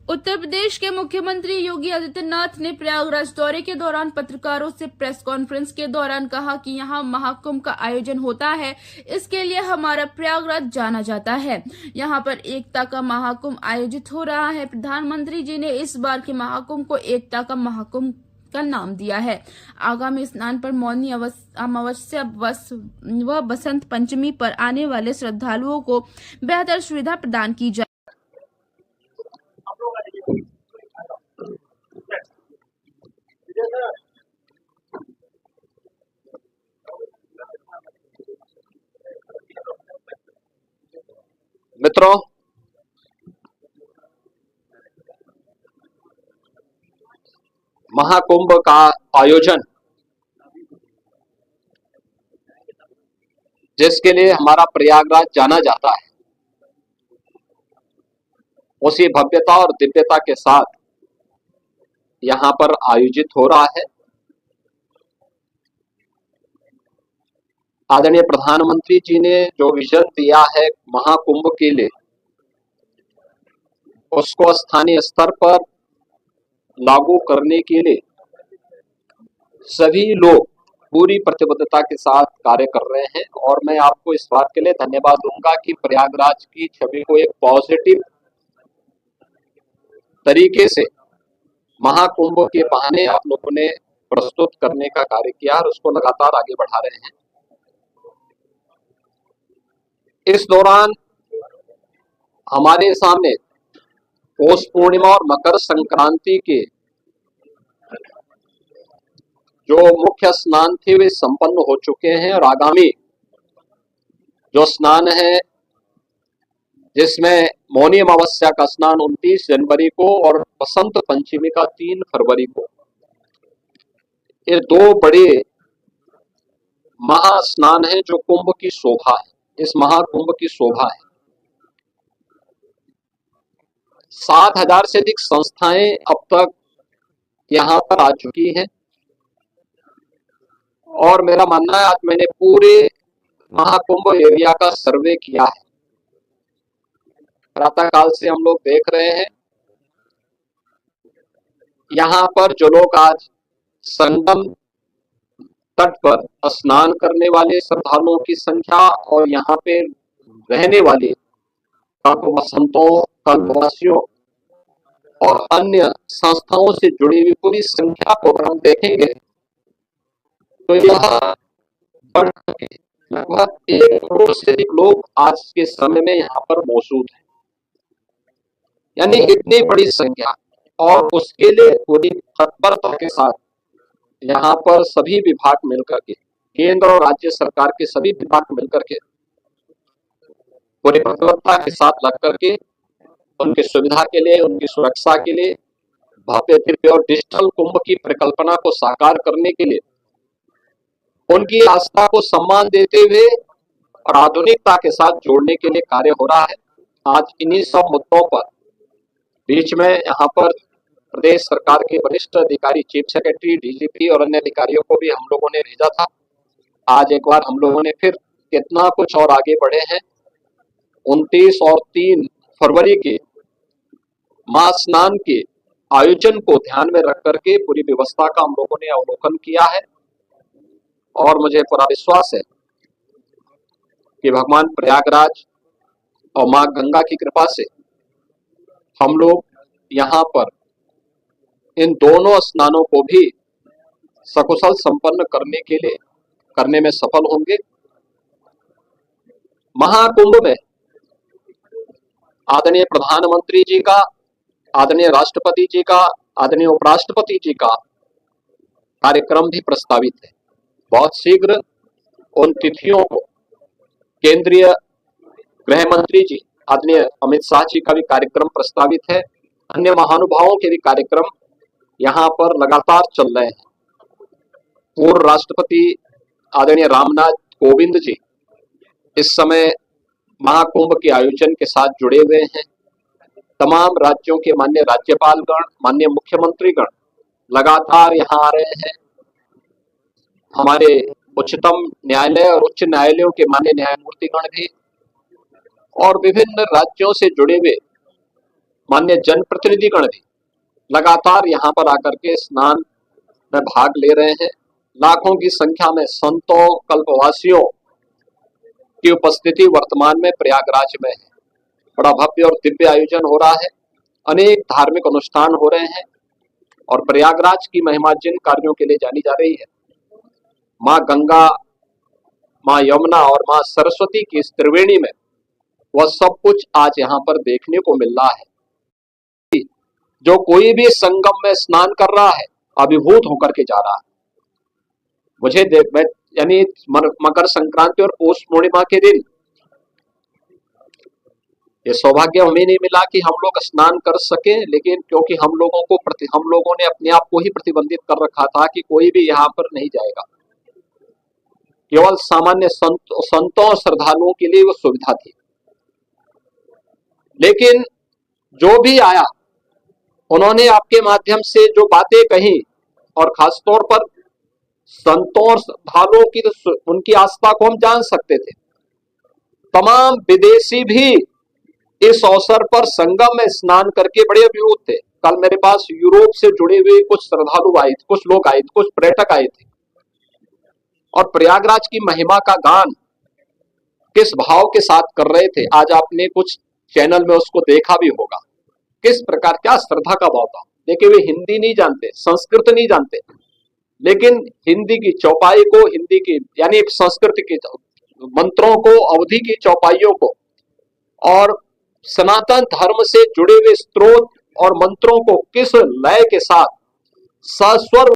उत्तर प्रदेश के मुख्यमंत्री योगी आदित्यनाथ ने प्रयागराज दौरे के दौरान पत्रकारों से प्रेस कॉन्फ्रेंस के दौरान कहा कि यहां महाकुंभ का आयोजन होता है, इसके लिए हमारा प्रयागराज जाना जाता है। यहां पर एकता का महाकुंभ आयोजित हो रहा है। प्रधानमंत्री जी ने इस बार के महाकुंभ को एकता का महाकुंभ का नाम दिया है। आगामी स्नान पर मौनी अमावस्या व बसंत पंचमी पर आने वाले श्रद्धालुओं को बेहतर सुविधा प्रदान की जाए। मित्रों, महाकुंभ का आयोजन जिसके लिए हमारा प्रयागराज जाना जाता है, उसी भव्यता और दिव्यता के साथ यहाँ पर आयोजित हो रहा है। आदरणीय प्रधानमंत्री जी ने जो विजन दिया है महाकुंभ के लिए, उसको स्थानीय स्तर पर लागू करने के लिए सभी लोग पूरी प्रतिबद्धता के साथ कार्य कर रहे हैं। और मैं आपको इस बात के लिए धन्यवाद दूंगा कि प्रयागराज की छवि को एक पॉजिटिव तरीके से महाकुंभ के बहाने आप लोगों ने प्रस्तुत करने का कार्य किया और उसको लगातार आगे बढ़ा रहे हैं। इस दौरान हमारे सामने पौष पूर्णिमा और मकर संक्रांति के जो मुख्य स्नान थे वे संपन्न हो चुके हैं और आगामी जो स्नान है, जिसमें मौनी अमावस्या का स्नान 29 जनवरी को और बसंत पंचमी का 3 फरवरी को, ये दो बड़े महास्नान हैं जो कुंभ की शोभा है, इस महाकुंभ की शोभा है। 7,000 से अधिक संस्थाएं अब तक यहाँ पर आ चुकी हैं और मेरा मानना है, आज मैंने पूरे महाकुंभ एरिया का सर्वे किया है। प्रातः काल से हम लोग देख रहे हैं यहाँ पर जो लोग आज संगम तट पर स्नान करने वाले श्रद्धालुओं की संख्या और यहाँ पे रहने वाले संतों, कल्पवासियों और अन्य संस्थाओं से जुड़ी हुई पूरी संख्या को अगर हम देखेंगे तो यह लगभग 1 करोड़ से अधिक लोग आज के समय में यहाँ पर मौजूद हैं, यानी इतनी बड़ी संख्या। और उसके लिए पूरी तत्परता के साथ यहाँ पर सभी विभाग मिलकर के, केंद्र और राज्य सरकार के सभी विभाग मिलकर के पूरी प्रतिबद्धता के साथ लग करके उनकी सुविधा के लिए, उनकी सुरक्षा के लिए, भव्य दिव्य और डिजिटल कुंभ की परिकल्पना को साकार करने के लिए, उनकी आस्था को सम्मान देते हुए और आधुनिकता के साथ जोड़ने के लिए कार्य हो रहा है। आज इन्हीं सब मुद्दों पर बीच में यहाँ पर प्रदेश सरकार के वरिष्ठ अधिकारी, चीफ सेक्रेटरी, डीजीपी और अन्य अधिकारियों को भी हम लोगों ने भेजा था। आज एक बार हम लोगों ने फिर कितना कुछ और आगे बढ़े हैं। 29 और 3 फरवरी के महास्नान के आयोजन को ध्यान में रख करके पूरी व्यवस्था का हम लोगों ने अवलोकन किया है और मुझे पूरा विश्वास है कि भगवान प्रयागराज और मां गंगा की कृपा से हम लोग यहाँ पर इन दोनों स्नानों को भी सकुशल संपन्न करने में सफल होंगे। महाकुंभ में आदरणीय प्रधानमंत्री जी का, आदरणीय राष्ट्रपति जी का, आदरणीय उपराष्ट्रपति जी का कार्यक्रम भी प्रस्तावित है। बहुत शीघ्र उन तिथियों को केंद्रीय गृह मंत्री जी आदरणीय अमित शाह जी का भी कार्यक्रम प्रस्तावित है। अन्य महानुभावों के भी कार्यक्रम यहाँ पर लगातार चल रहे हैं। पूर्व राष्ट्रपति आदरणीय रामनाथ कोविंद जी इस समय महाकुंभ के आयोजन के साथ जुड़े हुए हैं। तमाम राज्यों के माननीय राज्यपालगण, माननीय मुख्यमंत्रीगण लगातार यहाँ आ रहे हैं। हमारे उच्चतम न्यायालय और उच्च न्यायालयों के माननीय न्यायमूर्तिगण भी और विभिन्न राज्यों से जुड़े हुए मान्य जनप्रतिनिधिगण भी लगातार यहाँ पर आकर के स्नान में भाग ले रहे हैं। लाखों की संख्या में संतों कल्पवासियों की उपस्थिति वर्तमान में प्रयागराज में है। बड़ा भव्य और दिव्य आयोजन हो रहा है, अनेक धार्मिक अनुष्ठान हो रहे हैं और प्रयागराज की महिमा जिन कार्यों के लिए जानी जा रही है, माँ गंगा, माँ यमुना और माँ सरस्वती की इस त्रिवेणी में वह सब कुछ आज यहाँ पर देखने को मिल रहा है। जो कोई भी संगम में स्नान कर रहा है अभिभूत होकर के जा रहा है। मुझे यानी मकर संक्रांति और पौष पूर्णिमा के दिन ये सौभाग्य हमें नहीं मिला कि हम लोग स्नान कर सके, लेकिन क्योंकि हम लोगों ने अपने आप को ही प्रतिबंधित कर रखा था कि कोई भी यहाँ पर नहीं जाएगा। केवल सामान्य संतों और श्रद्धालुओं के लिए वो सुविधा थी। लेकिन जो भी आया उन्होंने आपके माध्यम से जो बातें कही और खासतौर पर संतों और श्रद्धालुओं की उनकी आस्था को हम जान सकते थे। तमाम विदेशी भी इस अवसर पर संगम में स्नान करके बड़े अभिभूत थे। कल मेरे पास यूरोप से जुड़े हुए कुछ श्रद्धालु आए थे, कुछ लोग आए थे, कुछ पर्यटक आए थे और प्रयागराज की महिमा का गान किस भाव के साथ कर रहे थे। आज आपने कुछ चैनल में उसको देखा भी होगा, किस प्रकार क्या श्रद्धा का भाव था। देखिए, वे हिंदी नहीं जानते, संस्कृत नहीं जानते, लेकिन हिंदी की चौपाई को, हिंदी की यानी एक संस्कृत के मंत्रों को, अवधि की चौपाइयों को और सनातन धर्म से जुड़े हुए स्त्रोत और मंत्रों को किस लय के साथ सस्वर